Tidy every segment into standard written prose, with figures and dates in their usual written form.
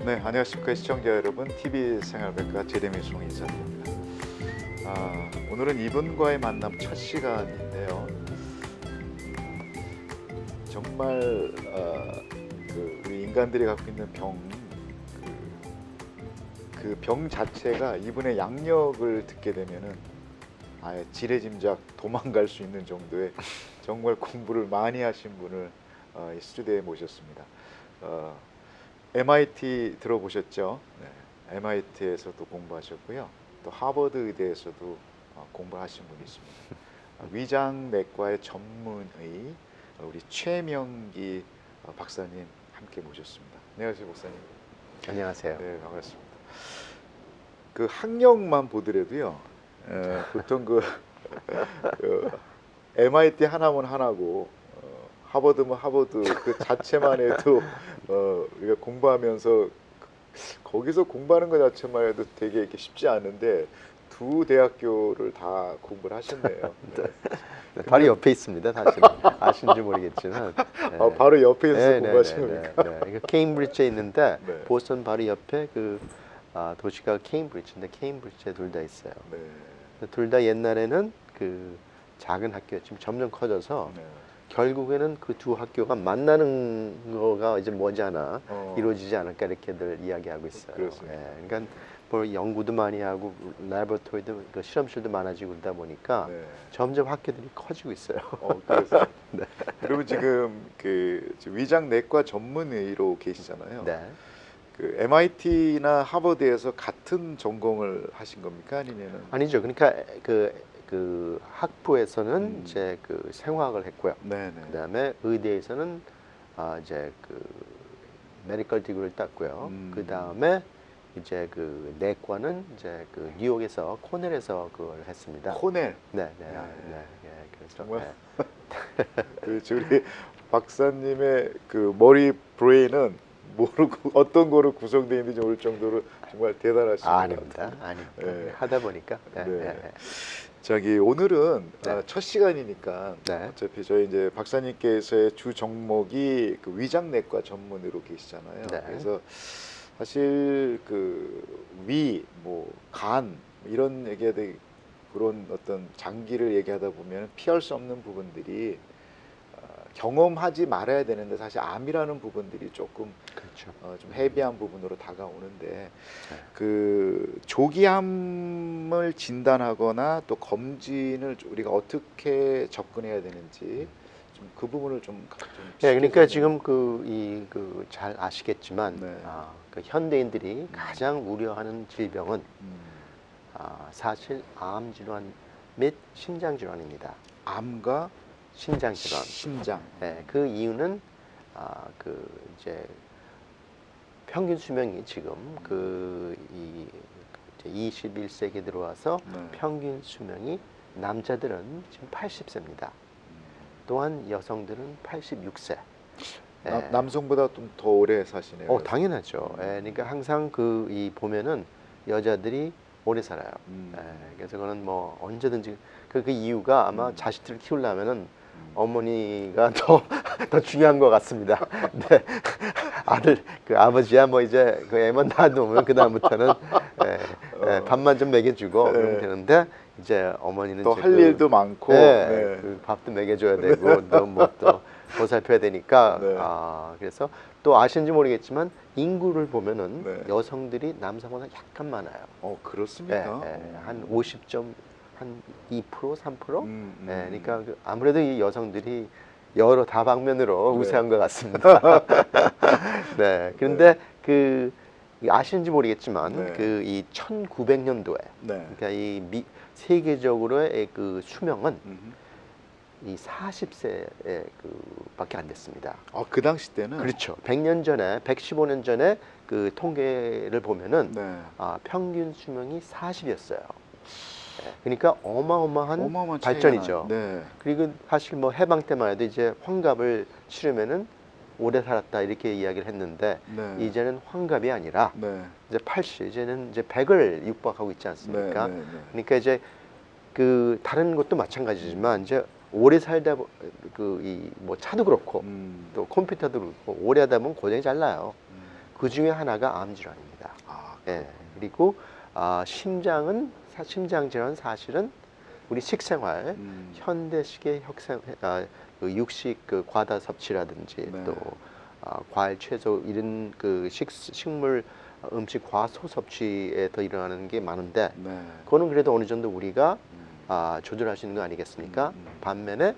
네, 안녕하십니까 시청자 여러분. TV 생활백과 제레미 송 인사드립니다. 오늘은 이분과의 만남 첫 시간인데요. 정말 우리 인간들이 갖고 있는 그 병 자체가 이분의 양력을 듣게 되면은 아예 지레짐작 도망갈 수 있는 정도의 정말 공부를 많이 하신 분을 이 스튜디오에 모셨습니다. MIT 들어보셨죠? 네, MIT에서도 공부하셨고요. 또 하버드 의대에서도 공부하신 분이 있습니다. 위장내과의 전문의 우리 최명기 박사님 함께 모셨습니다. 안녕하세요, 박사님. 안녕하세요. 네, 반갑습니다. 그 학력만 보더라도요, 보통 그 MIT 하나면 하나고 하버드면 하버드 그 자체만 해도 우리가 공부하면서 거기서 공부하는 것 자체만 해도 되게 이렇게 쉽지 않은데 두 대학교를 다 공부를 하셨네요. 네. 바로 옆에 있습니다. 사실 아신지 모르겠지만 네. 바로 옆에 있어서 네, 공부하신 네, 겁니까? 네, 네. 케임브리지에 있는데 네. 보스턴 바로 옆에 그 도시가 케임브리지인데 케임브리지에 둘 다 있어요. 네. 둘 다 옛날에는 그 작은 학교였지만 점점 커져서 네. 결국에는 그 두 학교가 만나는 거가 이제 머지않아 이루어지지 않을까 이렇게들 이야기하고 있어요. 그렇습니다. 그러니까 뭐 연구도 많이 하고 라보라토리도 그 실험실도 많아지고 그러다 보니까 네. 점점 학교들이 커지고 있어요. 그래서 네. 그러면 지금 그 위장내과 전문의로 계시잖아요. 네. 그 MIT나 하버드에서 같은 전공을 하신 겁니까? 아니면은 아니죠. 그러니까 그 학부에서는 이제 그 생화학을 했고요. 네네. 그다음에 의대에서는 이제 그 메디컬 디그리를 땄고요. 그다음에 이제 그 내과는 이제 그 뉴욕에서 코넬에서 그걸 했습니다. 코넬. 네, 네, 네. 네. 예, 그래서 정말 네. 그 우리 박사님의 그 머리 브레인은 모르고 어떤 거로 구성되어 있는지 모를 정도로 정말 대단하십니다. 아닙니다. 아닙니다. 네. 하다 보니까. 네, 네. 네. 저기 오늘은 네. 첫 시간이니까 네. 어차피 저희 이제 박사님께서의 주 종목이 그 위장내과 전문의로 계시잖아요. 네. 그래서 사실 그 위, 뭐 간 이런 얘기하다 그런 어떤 장기를 얘기하다 보면 피할 수 없는 부분들이 경험하지 말아야 되는데 사실 암이라는 부분들이 조금 그렇죠. 좀 헤비한 부분으로 다가오는데 그 조기암을 진단하거나 또 검진을 우리가 어떻게 접근해야 되는지 좀 그 부분을 좀 네, 그러니까 쉽게 지금 잘 아시겠지만 네. 그 현대인들이 가장 우려하는 질병은 사실 암 질환 및 신장 질환입니다. 암과 신장 질환. 신장. 네, 그 이유는 그 이제 평균 수명이 지금 이 21세기에 들어와서 네. 평균 수명이 남자들은 지금 80세입니다. 또한 여성들은 86세. 남성보다 좀 더 오래 사시네요. 당연하죠. 그러니까 항상 보면은 여자들이 오래 살아요. 그래서 그거는 뭐 언제든지 그 이유가 아마 자식들을 키우려면은 어머니가 더 중요한 것 같습니다. 네. 그 아버지야 뭐 이제 그 애만 낳아놓으면 그 다음부터는 밥만 좀 먹여주고 그러면 되는데 이제 어머니는 또 할 일도 많고 그 밥도 먹여줘야 되고 또 보살펴야 되니까 네. 그래서 또 아시는지 모르겠지만 인구를 보면은 네. 여성들이 남성보다 약간 많아요. 그렇습니까? 한 50점 한 2% 3%? 네. 그러니까 아무래도 이 여성들이 여러 다방면으로 네. 우세한 것 같습니다. 네. 그런데 아시는지 모르겠지만 네. 이 1900년도에 네. 그러니까 세계적으로의 그 수명은 이 40세에 밖에 안 됐습니다. 그 당시 때는 그렇죠. 100년 전에 115년 전에 그 통계를 보면은 네. 평균 수명이 40이었어요. 그러니까 어마어마한 발전이죠. 네. 그리고 사실 뭐 해방 때만 해도 이제 환갑을 치르면은 오래 살았다 이렇게 이야기를 했는데 네. 이제는 환갑이 아니라 네. 이제 80, 이제는 이제 100을 육박하고 있지 않습니까? 네. 네. 네. 그러니까 이제 그 다른 것도 마찬가지지만 이제 오래 살다 뭐 차도 그렇고 또 컴퓨터도 그렇고 오래 하다 보면 고장이 잘 나요. 그 중에 하나가 암 질환입니다. 아, 예. 그리고 심장 질환 사실은 우리 식생활, 현대식의 그 육식 그 과다 섭취라든지 네. 또 과일, 채소 이런 그 식물 음식 과소 섭취에 더 일어나는 게 많은데 네. 그거는 그래도 어느 정도 우리가 조절할 수 있는 거 아니겠습니까? 음. 반면에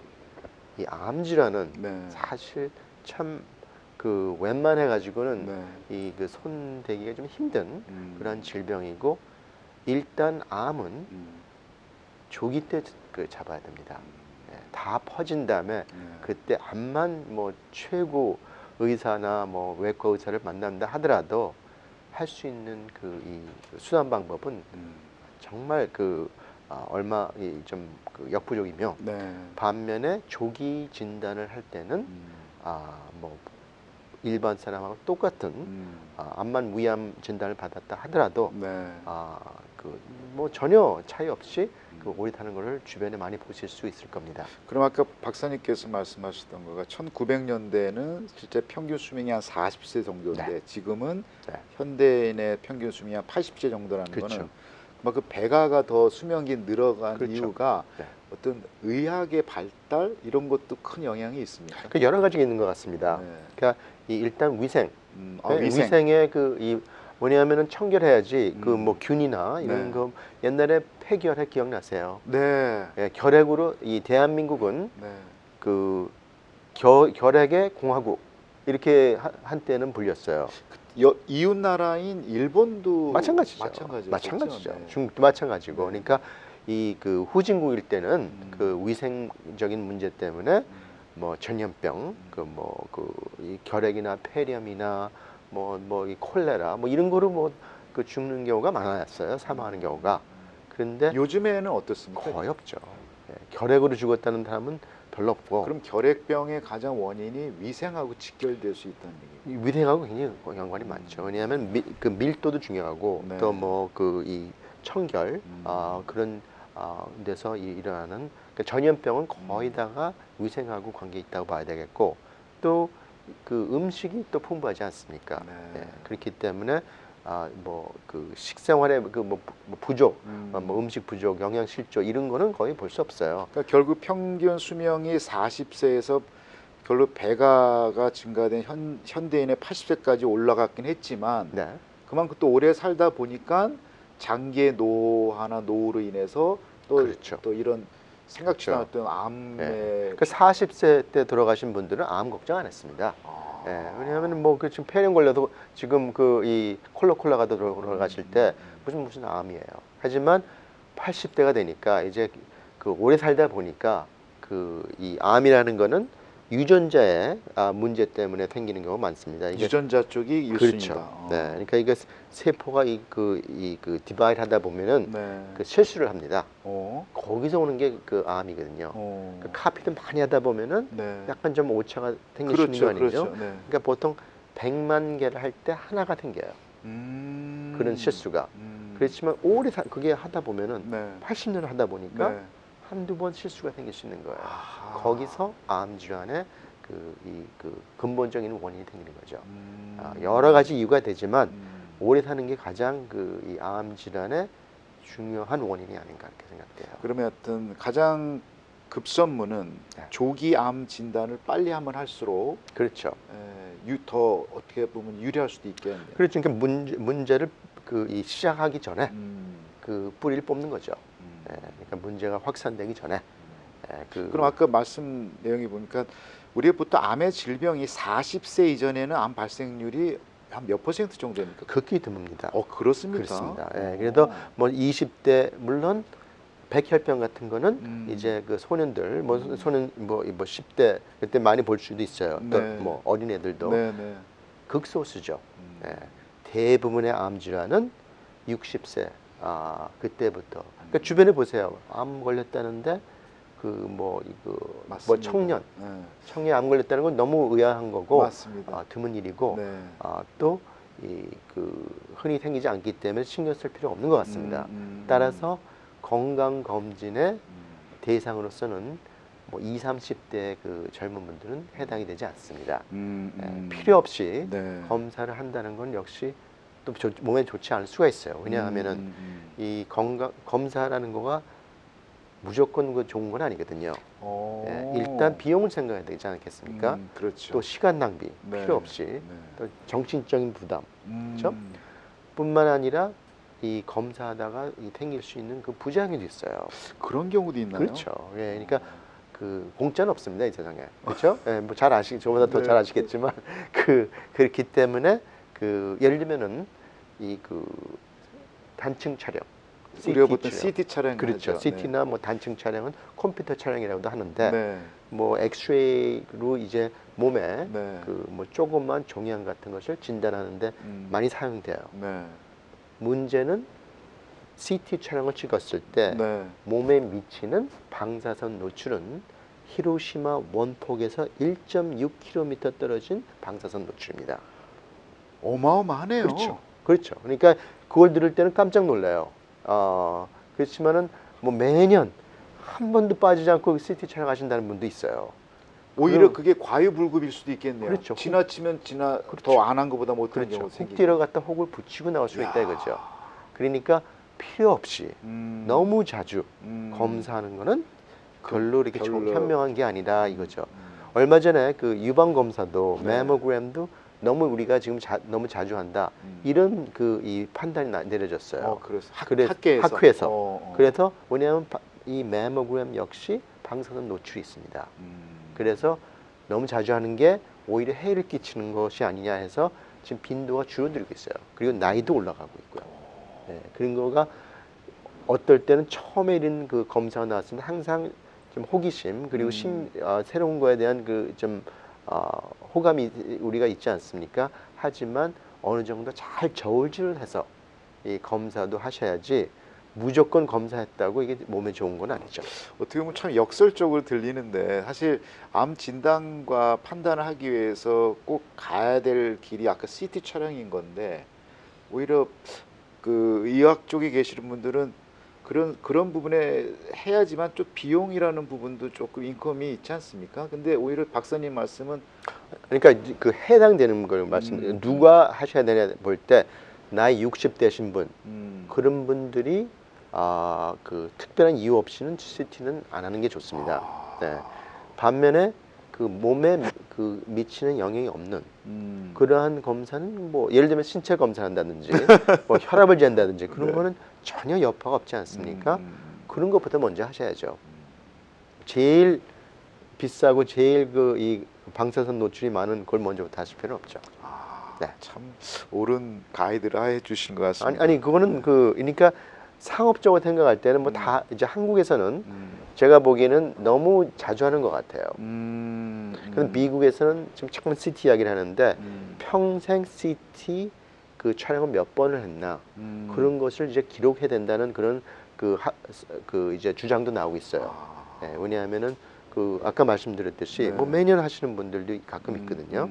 이 암 질환은 네. 사실 참 그 웬만해 가지고는 네. 이 그 손대기가 좀 힘든 그런 질병이고 일단 암은 조기 때 그 잡아야 됩니다. 예, 다 퍼진 다음에 그때 암만 뭐 최고 의사나 뭐 외과 의사를 만난다 하더라도 할 수 있는 그 이 수단 방법은 정말 그 얼마 좀그 역부족이며 네. 반면에 조기 진단을 할 때는 뭐 일반 사람하고 똑같은 암만 위암 진단을 받았다 하더라도 네. 그 뭐 전혀 차이 없이 그 오래 사는 것을 주변에 많이 보실 수 있을 겁니다. 그럼 아까 박사님께서 말씀하셨던 거가 1900년대에는 실제 평균 수명이 한 40세 정도인데 네. 지금은 네. 현대인의 평균 수명이 한 80세 정도라는 그렇죠. 거는 막 그 배가가 더 수명이 늘어간 그렇죠. 이유가 네. 어떤 의학의 발달 이런 것도 큰 영향이 있습니까? 그 여러 가지가 있는 것 같습니다. 네. 그러니까 일단 위생, 위생. 위생의 그 이 뭐냐면은 청결해야지 그 뭐 균이나 이런 네. 거 옛날에 폐결핵 기억나세요? 네. 예, 결핵으로 이 대한민국은 네. 그 결핵의 공화국 이렇게 한때는 불렸어요. 이웃 나라인 일본도 마찬가지죠. 마찬가지죠. 마찬가지죠. 네. 중국도 마찬가지고. 네. 그러니까 이 그 후진국일 때는 그 위생적인 문제 때문에 뭐 전염병, 그 뭐 그 이 결핵이나 폐렴이나 뭐 이 콜레라 뭐 이런 거로 뭐 그 죽는 경우가 많았어요. 사망하는 경우가. 그런데 요즘에는 어떻습니까? 거의 없죠. 예, 결핵으로 죽었다는 사람은 별로 없고. 그럼 결핵병의 가장 원인이 위생하고 직결될 수 있다는 얘기예요. 이 위생하고 굉장히 연관이 많죠. 왜냐하면 그 밀도도 중요하고 네. 또 뭐 그 이 청결 음. 그런 데서 일어나는 그러니까 전염병은 거의 다가 위생하고 관계 있다고 봐야 되겠고 또 그 음식이 또 풍부하지 않습니까? 네. 예, 그렇기 때문에 뭐 그 식생활의 그 뭐 부족, 뭐 음식 부족, 영양 실조 이런 거는 거의 볼 수 없어요. 그러니까 결국 평균 수명이 40세에서 결국 배가가 증가된 현대인의 80세까지 올라갔긴 했지만 네. 그만큼 또 오래 살다 보니까 장기의 노화나 노후로 인해서 또, 그렇죠. 또 이런 생각지도 그렇죠. 않았던 암의 예. 그 40세 때 돌아가신 분들은 암 걱정 안 했습니다. 예, 왜냐하면 뭐 그 지금 폐렴 걸려도 지금 그 이 콜라가 돌아가실 때 무슨 암이에요. 하지만 80대가 되니까 이제 그 오래 살다 보니까 그 이 암이라는 거는 유전자의 문제 때문에 생기는 경우가 많습니다. 이게 유전자 쪽이 그렇죠. 일순위다. 네, 그러니까 이게 세포가 그 디바이드 하다 보면은 네. 그 실수를 합니다. 어. 거기서 오는 게 그 암이거든요. 어. 그 카피를 많이 하다 보면은 네. 약간 좀 오차가 생길 수 있는 거 아니죠? 그렇죠. 네. 그러니까 보통 100만 개를 할 때 하나가 생겨요. 그런 실수가. 그렇지만 그게 하다 보면은 네. 80년을 하다 보니까 네. 한두 번 실수가 생길 수 있는 거예요. 아하. 거기서 암 질환의 그 근본적인 원인이 생기는 거죠. 여러 가지 이유가 되지만 오래 사는 게 가장 그 이 암 질환의 중요한 원인이 아닌가 이렇게 생각돼요. 그러면 하여튼 가장 급선무는 네. 조기 암 진단을 빨리 하면 할수록 그렇죠. 더 어떻게 보면 유리할 수도 있겠네요. 그렇죠. 그러니까 문제를 이 시작하기 전에 음. 그 뿌리를 뽑는 거죠. 그러니까 문제가 확산되기 전에. 그럼 아까 말씀 내용이 보니까 우리가 보통 암의 질병이 40세 이전에는 암 발생률이 한 몇 퍼센트 정도 됩니까? 극히 드뭅니다. 그렇습니까? 그렇습니다. 그래도 뭐 20대 물론 백혈병 같은 거는 이제 그 소년들 소년 뭐 10대 그때 많이 볼 수도 있어요. 또 네. 뭐 어린애들도 네, 네. 극소수죠. 대부분의 암 질환은 60세 그때부터. 그러니까 주변에 보세요. 암 걸렸다는데 뭐 맞습니다. 청년 네. 청년에 암 걸렸다는 건 너무 의아한 거고 맞습니다. 드문 일이고 네. 또 흔히 생기지 않기 때문에 신경 쓸 필요가 없는 것 같습니다. 따라서 건강 검진의 대상으로서는 뭐 20, 30대 그 젊은 분들은 해당이 되지 않습니다. 음. 필요 없이 네. 검사를 한다는 건 역시 또 몸에 좋지 않을 수가 있어요. 왜냐하면은 이 검사라는 거가 무조건 그 좋은 건 아니거든요. 일단 비용을 생각해야 되지 않겠습니까? 그렇죠. 또 시간 낭비 네. 필요 없이 네. 또 정신적인 부담 그렇죠? 뿐만 아니라 이 검사하다가 생길 수 있는 그 부작용도 있어요. 그런 경우도 있나요? 그렇죠. 그러니까 그 공짜는 없습니다 이 세상에. 그렇죠? 뭐 잘 저보다 더 네. 잘 아시겠지만 그렇기 때문에 그 예를 들면은 이 그 단층 촬영, 우리가 CT 보통 촬영. CT 촬영 그렇죠. 하죠. CT나 뭐 단층 촬영은 컴퓨터 촬영이라고도 하는데 네. 뭐 엑스레이로 이제 몸에 네. 그 뭐 조그만 종양 같은 것을 진단하는데 많이 사용돼요. 네. 문제는 CT 촬영을 찍었을 때 네. 몸에 미치는 방사선 노출은 히로시마 원폭에서 1.6km 떨어진 방사선 노출입니다. 어마어마하네요. 그렇죠. 그렇죠. 그러니까 그걸 들을 때는 깜짝 놀라요. 그렇지만은 뭐 매년 한 번도 빠지지 않고 CT 촬영하신다는 분도 있어요. 오히려 그게 과유불급일 수도 있겠네요. 그렇죠. 지나치면 그렇죠. 더 안 한 것보다 못한 그렇죠. 경우 훅 생기고. 뛰어갔다 혹을 붙이고 나올 수가 있다 이거죠. 그러니까 필요 없이 너무 자주 검사하는 거는 별로 이렇게 별로. 현명한 게 아니다 이거죠. 얼마 전에 그 유방 검사도 네. 매모그램도 너무 우리가 지금 너무 자주 한다 이런 그 이 판단이 내려졌어요. 그래서 그래서 학회에서. 그래서 뭐냐면 이 매모그램 역시 방사선 노출이 있습니다. 그래서 너무 자주 하는 게 오히려 해를 끼치는 것이 아니냐 해서 지금 빈도가 줄어들고 있어요. 그리고 나이도 올라가고 있고요. 그런 거가 어떨 때는 처음에 이런 그 검사가 나왔을 때 항상 좀 호기심 그리고 새로운 거에 대한 그 좀 호감이 우리가 있지 않습니까? 하지만 어느 정도 잘 저울질을 해서 이 검사도 하셔야지 무조건 검사했다고 이게 몸에 좋은 건 아니죠. 어떻게 보면 참 역설적으로 들리는데 사실 암 진단과 판단을 하기 위해서 꼭 가야 될 길이 아까 CT 촬영인 건데 오히려 그 의학 쪽에 계시는 분들은 그런 부분에 해야지만 좀 비용이라는 부분도 조금 인컴이 있지 않습니까? 근데 오히려 박사님 말씀은 그러니까 그 해당되는 걸 누가 하셔야 되냐 볼 때 나이 60대신 분 그런 분들이 그 특별한 이유 없이는 CT는 안 하는 게 좋습니다. 네. 반면에 그 몸에 그 미치는 영향이 없는 그러한 검사는 뭐 예를 들면 신체 검사를 한다든지 뭐 혈압을 잰다든지 그런 네. 거는 전혀 여파가 없지 않습니까? 그런 것부터 먼저 하셔야죠. 제일 비싸고 제일 그 이 방사선 노출이 많은 걸 먼저부터 하실 필요는 없죠. 네. 참 옳은 가이드를 해 주신 것 같습니다. 아니 그거는 그러니까 상업적으로 생각할 때는 뭐 다 이제 한국에서는 제가 보기에는 너무 자주 하는 것 같아요. 근데 미국에서는 지금 조금 CT 이야기를 하는데 평생 CT 그 촬영을 몇 번을 했나 그런 것을 이제 기록해야 된다는 그런 그 이제 주장도 나오고 있어요. 네, 왜냐하면은 그 아까 말씀드렸듯이 네. 뭐 매년 하시는 분들도 가끔 있거든요.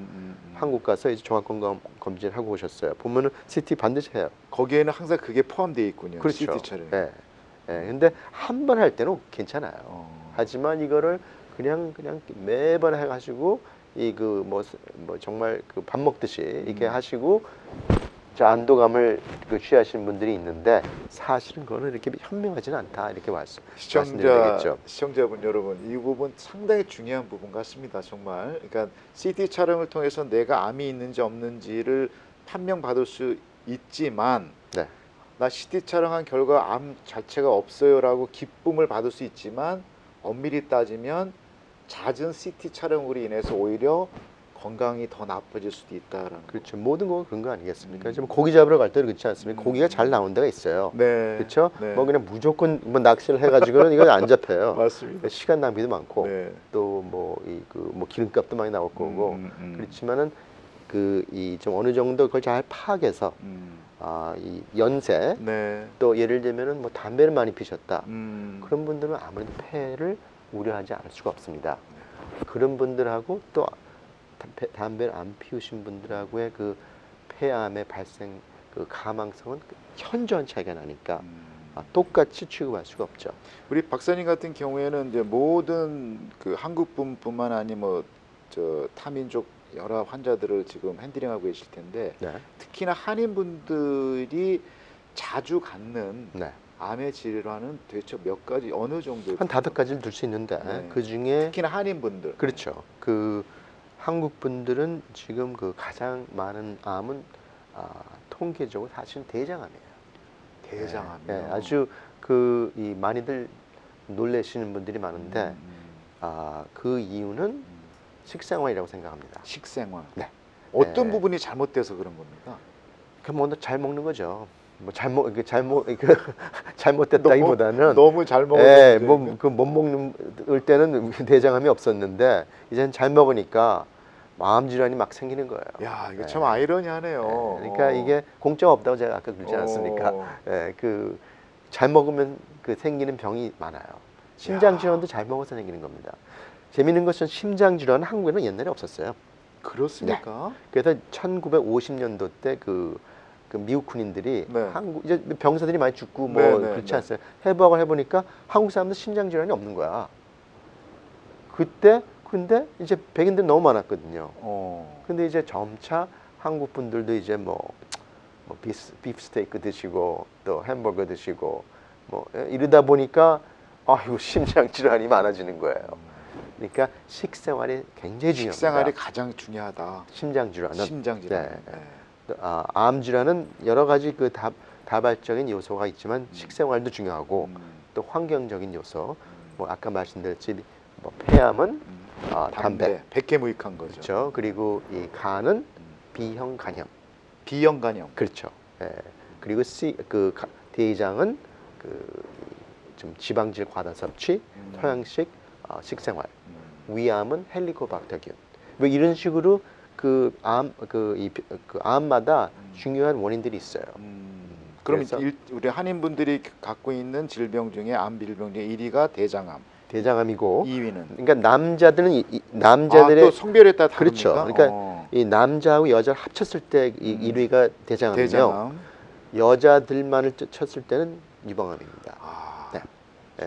한국 가서 이제 종합건강 검진을 하고 오셨어요. 보면은 CT 반드시 해요. 거기에는 항상 그게 포함되어 있군요. 그렇죠. CT 촬영. 네. 근데 한 번 할 때는 괜찮아요. 하지만 이거를 그냥 매번 해가지고 이 그 뭐 정말 그 밥 먹듯이 이렇게 하시고 자 안도감을 그 취하시는 분들이 있는데 사실은 그거는 이렇게 현명하지는 않다 이렇게 말씀드리겠죠. 시청자분 여러분 이 부분 상당히 중요한 부분 같습니다. 정말 그러니까 CT 촬영을 통해서 내가 암이 있는지 없는지를 판명받을 수 있지만 네. 나 CT 촬영한 결과 암 자체가 없어요라고 기쁨을 받을 수 있지만 엄밀히 따지면 잦은 CT 촬영으로 인해서 오히려 건강이 더 나빠질 수도 있다라는. 그렇죠. 모든 건 그런 거 아니겠습니까? 지금 고기 잡으러 갈 때는 그렇지 않습니까? 고기가 잘 나온 데가 있어요. 네. 그렇죠? 네. 뭐 그냥 무조건 뭐 낚시를 해가지고는 이건 안 잡혀요. 맞습니다. 시간 낭비도 많고 네. 또 뭐 뭐 기름값도 많이 나올 거고 그렇지만은 그 이 좀 어느 정도 그걸 잘 파악해서 이 연세 네. 또 예를 들면은 뭐 담배를 많이 피셨다 그런 분들은 아무래도 폐를 우려하지 않을 수가 없습니다. 그런 분들하고 또 담배를 안 피우신 분들하고의 그 폐암의 발생 그 가망성은 현저한 차이가 나니까 똑같이 취급할 수가 없죠. 우리 박사님 같은 경우에는 이제 모든 그 한국뿐만 아니 뭐저 타민족 여러 환자들을 지금 핸들링하고 계실 텐데 네. 특히나 한인분들이 자주 갖는 네. 암의 질환은 도대체 몇 가지 어느 정도? 한 5가지를 둘 수 있는데 네. 그 중에 특히나 한인분들. 그렇죠. 그 한국 분들은 지금 그 가장 많은 암은 통계적으로 사실 대장암이에요. 대장암이요. 네, 아주 그 이 많이들 놀라시는 분들이 많은데 그 이유는 식생활이라고 생각합니다. 식생활. 네. 어떤 네. 부분이 잘못돼서 그런 겁니까? 그럼 먼저 잘 먹는 거죠. 뭐 잘못됐다기보다는 너무 잘 먹어서 예, 문제인가? 못 먹는 때는 대장암이 없었는데 이제는 잘 먹으니까 마음 질환이 막 생기는 거예요. 야, 이거 예. 참 아이러니하네요. 그러니까 이게 공짜가 없다고 제가 아까 그러지 않았습니까? 예, 그 잘 먹으면 그 생기는 병이 많아요. 심장 질환도 잘 먹어서 생기는 겁니다. 재미있는 것은 심장 질환은 한국에는 옛날에 없었어요. 그렇습니까? 그래서 1950년도 때 그 미국 군인들이 네. 한국 이제 병사들이 많이 죽고 뭐 네, 네, 그렇지 네. 않았어요. 해부학을 해보니까 한국 사람들 심장 질환이 없는 거야. 그때 근데 이제 백인들 너무 많았거든요. 근데 이제 점차 한국 분들도 이제 뭐 비프 스테이크 드시고 또 햄버거 드시고 뭐 이러다 보니까 아이고 심장 질환이 많아지는 거예요. 그러니까 식생활이 굉장히 중요합니다. 식생활이 가장 중요하다. 심장 질환은 심장 질환. 네. 암 질환은 여러 가지 그 다발적인 요소가 있지만 식생활도 중요하고 또 환경적인 요소 뭐 아까 말씀드렸지 뭐 폐암은 담배 백해무익한 거죠. 그렇죠. 그리고 이 간은 B형 간염 B형 간염. 그렇죠. 예. 그리고 대장은 좀 지방질 과다 섭취, 서양식 식생활. 위암은 헬리코박터균. 뭐 이런 식으로 암마다 중요한 원인들이 있어요. 그럼 그래서 우리 한인분들이 갖고 있는 질병 중에 암 질병 중에 1위가 대장암, 대장암이고 2위는 그러니까 남자들은 남자들의 또 성별에 따라 다릅니까? 그렇죠. 그러니까 이 남자하고 여자를 합쳤을 때 1위가 대장암이며 대장암. 여자들만을 쳤을 때는 유방암입니다. 아, 네.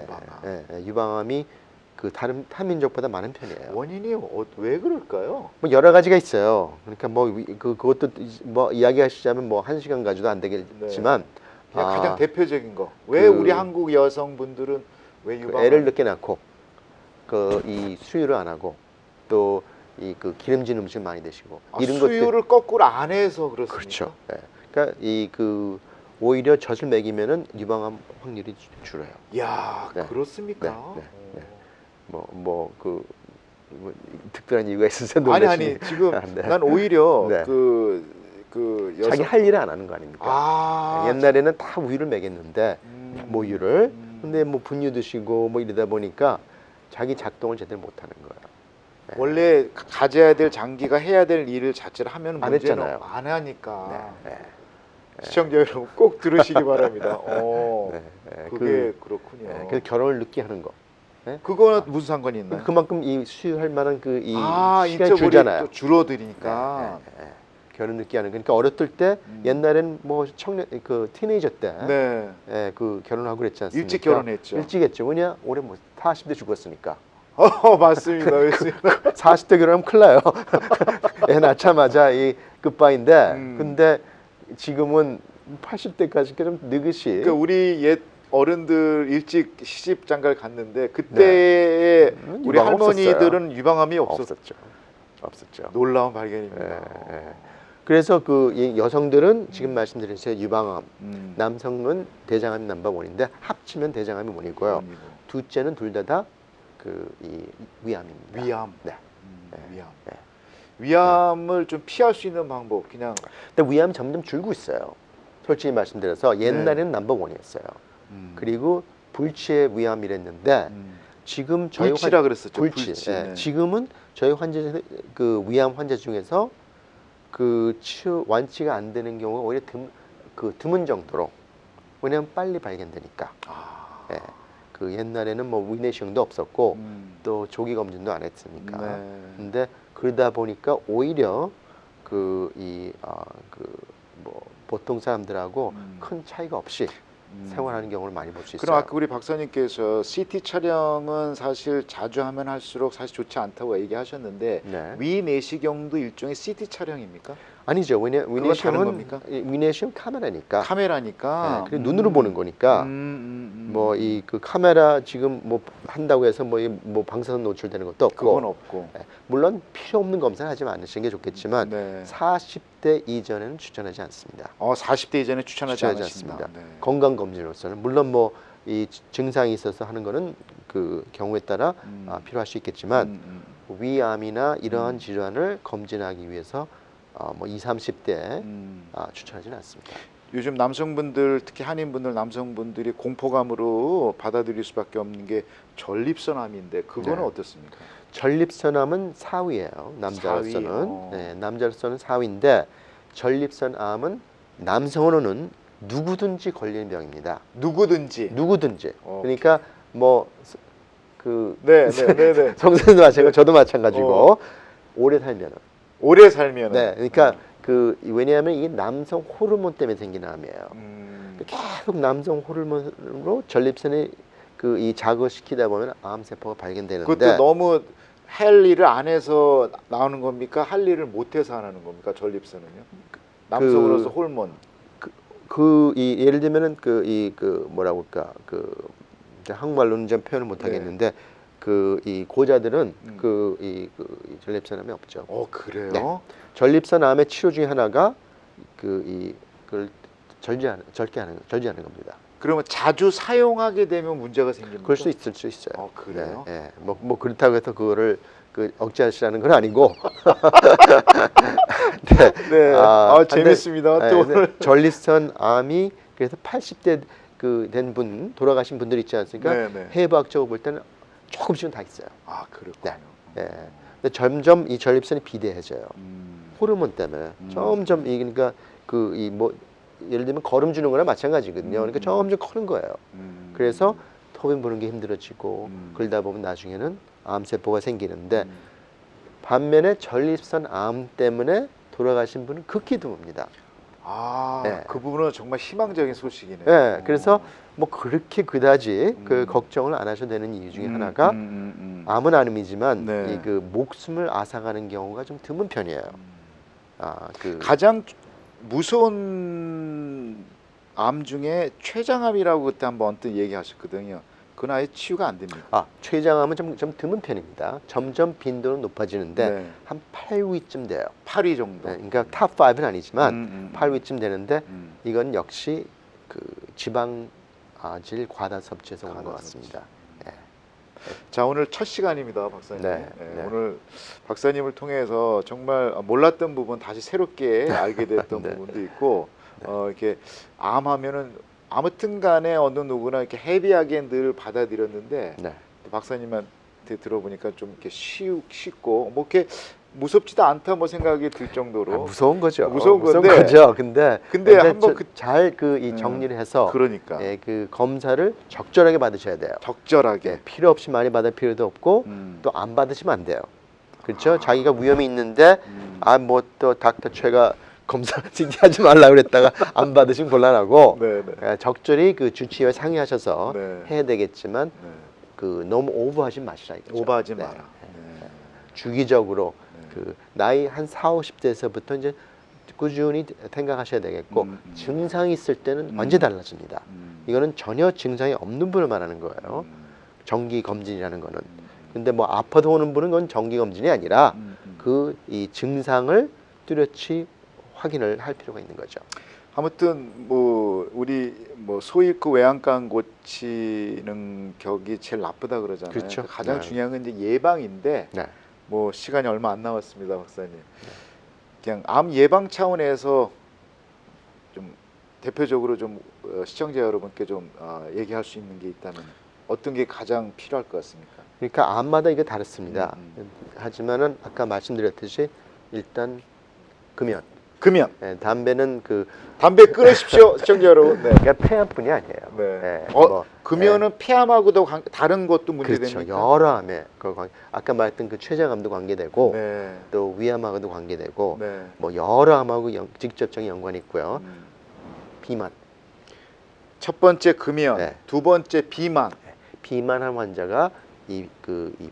유방암. 유방암이 그 다른 타민족보다 많은 편이에요. 원인이 왜 그럴까요? 뭐 여러 가지가 있어요. 그러니까 뭐 그것도 뭐 이야기하시자면 뭐 1시간 가지도 안 되겠지만 그냥 가장 대표적인 거. 왜 우리 한국 여성분들은 왜 유방암? 애를 늦게 낳고 이 수유를 안 하고 또 이 기름진 음식 많이 드시고 이런 수유를 거꾸로 안 해서 그렇습니까? 그렇죠. 그러니까 오히려 젖을 먹이면은 유방암 확률이 줄어요. 야, 네. 그렇습니까? 네. 뭐 특별한 이유가 있어서 아니 놀라시니 지금 네. 난 오히려 네. 여성 자기 할 일을 안 하는 거 아닙니까? 옛날에는 다 우유를 먹였는데 모유를 근데 뭐 분유 드시고 뭐 이러다 보니까 자기 작동을 제대로 못 하는 거야. 원래 가져야 될 장기가 해야 될 일을 자체를 하면 안 문제는 했잖아요. 안 하니까. 네. 시청자 여러분 꼭 들으시기 바랍니다. 그게 그렇군요. 그래서 결혼을 늦게 하는 거. 그거는 무슨 상관이 있나요? 그만큼 이 수유할 만한 이 시간이 인적물이 줄잖아요. 또 줄어드니까. 결혼 늦게 하는 거니까 어렸을 때 옛날엔 뭐 티네이저 때 결혼하고 그랬지 않습니까? 일찍 결혼했죠. 일찍 했죠. 왜냐? 올해 뭐 40대 죽었으니까. 맞습니다. 맞습니다. 40대 결혼하면 큰일 나요. 애 낳자마자 이 굿바이인데 근데 지금은 80대까지 좀 느긋이. 그러니까 우리 옛 어른들 일찍 시집 장가를 갔는데 그때의 우리 할머니들은 없었어요. 유방암이 없었죠. 놀라운 발견입니다. 그래서 이 여성들은 지금 말씀드린 유방암, 남성은 대장암이 넘버원인데 합치면 대장암이 원이고요. 둘째는 둘 다 이 위암입니다. 위암. 네. 위암. 위암을 좀 피할 수 있는 방법 그냥. 근데 위암이 점점 줄고 있어요. 솔직히 말씀드려서 옛날에는 넘버원이었어요. 그리고 불치의 위암이랬는데 지금 저희 불치라 그랬었죠. 불치. 지금은 저희 환자 위암 환자 중에서 완치가 안 되는 경우가 오히려 드문 정도로 왜냐하면 빨리 발견되니까. 옛날에는 뭐 위내시경도 없었고 또 조기 검진도 안 했으니까. 근데 그러다 보니까 오히려 보통 사람들하고 큰 차이가 없이 생활하는 경우를 많이 볼 수 있어요. 그럼 아까 우리 박사님께서 CT 촬영은 사실 자주 하면 할수록 사실 좋지 않다고 얘기하셨는데 네. 위 내시경도 일종의 CT 촬영입니까? 아니죠. 다른 위내시경은 겁니까? 위내시경 카메라니까. 카메라니까. 네, 그리고 눈으로 보는 거니까. 뭐 이 그 카메라 지금 뭐 한다고 해서 뭐 방사선 노출되는 것도 없고. 그건 없고. 네, 물론 필요 없는 검사는 하지 않으시는 게 좋겠지만 네. 40대 이전에는 추천하지 않습니다. 40대 이전에 추천하지 추천하지 않으신다. 않습니다. 네. 건강 검진으로서는 물론 뭐 이 증상이 있어서 하는 거는 그 경우에 따라 필요할 수 있겠지만 위암이나 이러한 질환을 검진하기 위해서 뭐 20, 30대 추천하지는 않습니다. 요즘 남성분들 특히 한인분들 남성분들이 공포감으로 받아들일 수밖에 없는 게 전립선암인데 그거는 네. 어떻습니까? 전립선암은 4위예요. 남자로서는. 사위? 네, 남자로서는 4위인데 전립선암은 남성으로는 누구든지 걸리는 병입니다. 누구든지. 누구든지. 오케이. 그러니까 뭐 그 네. 성선도 마찬가지고 저도 마찬가지고 오래 살면은. 오래 살면. 네, 그러니까 그 왜냐하면 이게 남성 호르몬 때문에 생기는 암이에요. 계속 남성 호르몬으로 전립선이 그 이 자극시키다 보면 암 세포가 발견되는데 그것도 너무 할 일을 안 해서 나오는 겁니까? 할 일을 못 해서 하는 겁니까? 전립선은요? 남성으로서 호르몬. 이 예를 들면은 뭐라고 할까 이제 한국말로는 좀 표현을 못 하겠는데 그 이 고자들은 이 전립선암이 없죠. 그래요? 네. 전립선암의 치료 중에 하나가 그걸 절제하는 겁니다. 그러면 자주 사용하게 되면 문제가 생깁니까? 그럴 수 있을 수 있어요. 그래요? 네, 뭐 그렇다고 해서 그거를 억제하시라는 건 아니고. 네. 재밌습니다. 네, 또 네, 오늘 전립선암이 그래서 80대 된 분 돌아가신 분들 있지 않습니까? 네. 해부학적으로 볼 때는 조금씩은 다 있어요. 그렇군요. 네. 근데 점점 이 전립선이 비대해져요. 호르몬 때문에 점점 그러니까 뭐 예를 들면 거름 주는 거나 마찬가지거든요. 그러니까 점점 커는 거예요. 그래서 토빈 보는 게 힘들어지고 그러다 보면 나중에는 암세포가 생기는데 반면에 전립선암 때문에 돌아가신 분은 극히 드뭅니다. 네. 그 부분은 정말 희망적인 소식이네요. 네, 그래서 뭐 그렇게 그다지 그 걱정을 안 하셔도 되는 이유 중에 하나가 암은 아니지만 네. 이 그 목숨을 앗아가는 경우가 좀 드문 편이에요. 가장 무서운 암 중에 췌장암이라고 그때 한번 언뜻 얘기하셨거든요. 그건 아예 치유가 안 됩니다. 췌장암은 좀 드문 편입니다. 점점 빈도는 높아지는데 한 8위쯤 돼요. 8위 정도. 네, 그러니까 탑 5는 아니지만 8위쯤 되는데 이건 역시 그 지방질 과다 섭취에서 온 것 같습니다. 네. 자, 오늘 첫 시간입니다, 박사님. 네. 오늘 박사님을 통해서 정말 몰랐던 부분 다시 새롭게 알게 됐던 네. 부분도 있고 이렇게 암하면은 아무튼 간에 어느 누구나 이렇게 헤비하게 늘 받아들였는데 네. 박사님한테 들어보니까 좀 이렇게 쉽고 뭐 이렇게 무섭지도 않다 뭐 생각이 들 정도로 무서운 거죠. 무서운 건데. 거죠. 근데 한번 잘 이 정리를 해서 그러니까 그 검사를 적절하게 받으셔야 돼요. 적절하게 필요 없이 많이 받을 필요도 없고 또 안 받으시면 안 돼요. 그렇죠? 자기가 위험이 있는데 뭐 또 닥터 최가 검사 CT 하지 말라 그랬다가 안 받으시면 곤란하고 적절히 그 주치의와 상의하셔서 해야 되겠지만 그 너무 오버하지 마시라 이거죠. 오버하지 마라. 주기적으로 그 나이 한 40, 50대에서부터 이제 꾸준히 생각하셔야 되겠고 증상이 있을 때는 완전히 달라집니다. 이거는 전혀 증상이 없는 분을 말하는 거예요. 정기 검진이라는 거는. 근데 뭐 아파도 오는 분은 그건 정기 검진이 아니라 그 이 증상을 뚜렷이 확인을 할 필요가 있는 거죠. 아무튼 뭐 우리 뭐 소잃고 외양간 고치는 격이 제일 나쁘다 그러잖아요. 그렇죠. 가장 중요한 건 이제 예방인데 네. 뭐 시간이 얼마 안 남았습니다, 박사님. 그냥 암 예방 차원에서 좀 대표적으로 좀 시청자 여러분께 좀 얘기할 수 있는 게 있다면 어떤 게 가장 필요할 것 같습니까? 그러니까 암마다 이게 다릅니다. 하지만은 아까 말씀드렸듯이 일단 금연. 네, 담배는 담배 끊으십시오, 시청자 여러분. 네. 그러니까 폐암뿐이 아니에요. 네. 금연은 폐암하고도 다른 것도 문제됩니까? 그렇죠. 여러 암에 아까 말했던 그 췌장암도 관계되고 또 위암하고도 관계되고 뭐 여러 암하고 직접적인 연관이 있고요. 비만. 첫 번째 금연, 네. 두 번째 비만. 비만한 환자가 이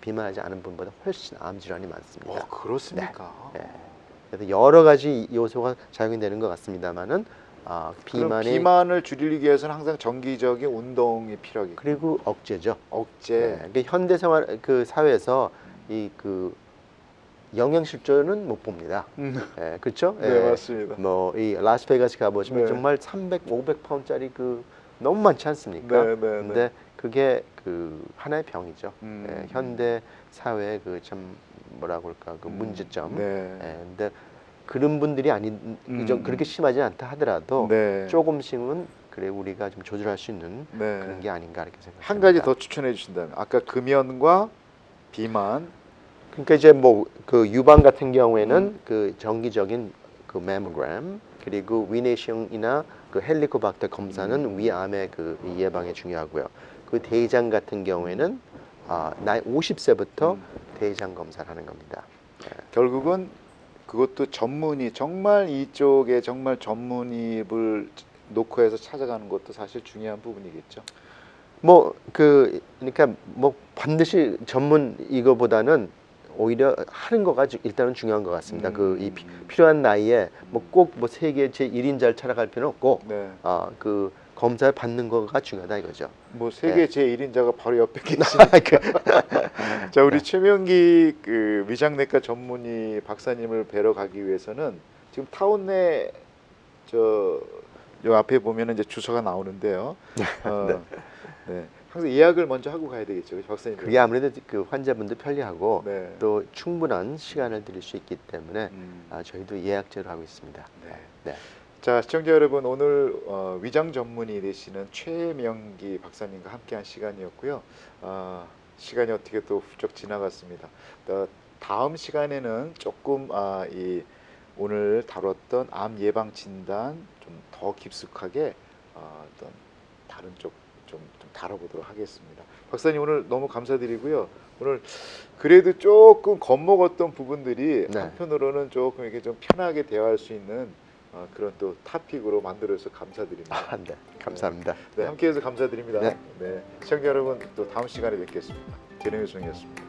비만하지 않은 분보다 훨씬 암 질환이 많습니다. 그렇습니까? 네. 그래서 여러 가지 요소가 작용이 되는 것 같습니다만은 그럼 비만이 비만을 줄이기 위해서는 항상 정기적인 운동이 필요하겠고 그리고 억제죠. 억제. 네. 현대 생활 사회에서 이 영양실조는 못 봅니다. 그렇죠? 네, 맞습니다. 뭐 이 라스베가스 가보시면 네. 정말 300, 500파운드짜리 너무 많지 않습니까? 네, 네, 근데 네. 그게 하나의 병이죠. 음. 현대 사회의 참 뭐라고 할까 문제점. 네. 근데 그런 분들이 그렇게 심하지 않다 하더라도 네. 조금씩은 그래 우리가 좀 조절할 수 있는 네. 그런 게 아닌가 이렇게 생각합니다. 한 가지 더 추천해 주신다면 아까 금연과 비만. 그러니까 이제 뭐 유방 같은 경우에는 정기적인 매모그램 그리고 위내시형이나 헬리코박터 검사는 위암의 예방에 중요하고요. 대장 같은 경우에는 나이 50세부터 대장 검사를 하는 겁니다. 결국은 그것도 정말 이쪽에 정말 전문의를 놓고 해서 찾아가는 것도 사실 중요한 부분이겠죠. 그러니까 반드시 전문 이거보다는 오히려 하는 거가 일단은 중요한 것 같습니다. 필요한 나이에 꼭 세계 제1인자를 찾아갈 필요는 없고 네. 검사를 받는 거가 중요하다 이거죠. 세계 제1인자가 바로 옆에 계시니까. 자, 우리 최명기 위장내과 전문의 박사님을 뵈러 가기 위해서는 지금 타운 내 요 앞에 보면은 이제 주소가 나오는데요. 네. 항상 예약을 먼저 하고 가야 되겠죠, 박사님. 그게 아무래도 환자분들 편리하고 네. 또 충분한 시간을 드릴 수 있기 때문에 저희도 예약제로 하고 있습니다. 네. 자, 시청자 여러분, 오늘 위장 전문의 되시는 최명기 박사님과 함께한 시간이었고요. 시간이 어떻게 또 훌쩍 지나갔습니다. 다음 시간에는 조금 오늘 다뤘던 암 예방 진단 좀 더 깊숙하게 어떤 다른 쪽 좀 다뤄보도록 하겠습니다. 박사님 오늘 너무 감사드리고요. 오늘 그래도 조금 겁먹었던 부분들이 네. 한편으로는 조금 이렇게 좀 편하게 대화할 수 있는 그런 또 토픽으로 만들어서 감사드립니다. 네, 감사합니다. 네, 함께해서 감사드립니다. 네. 네, 시청자 여러분 또 다음 시간에 뵙겠습니다. 재능의 송이었습니다.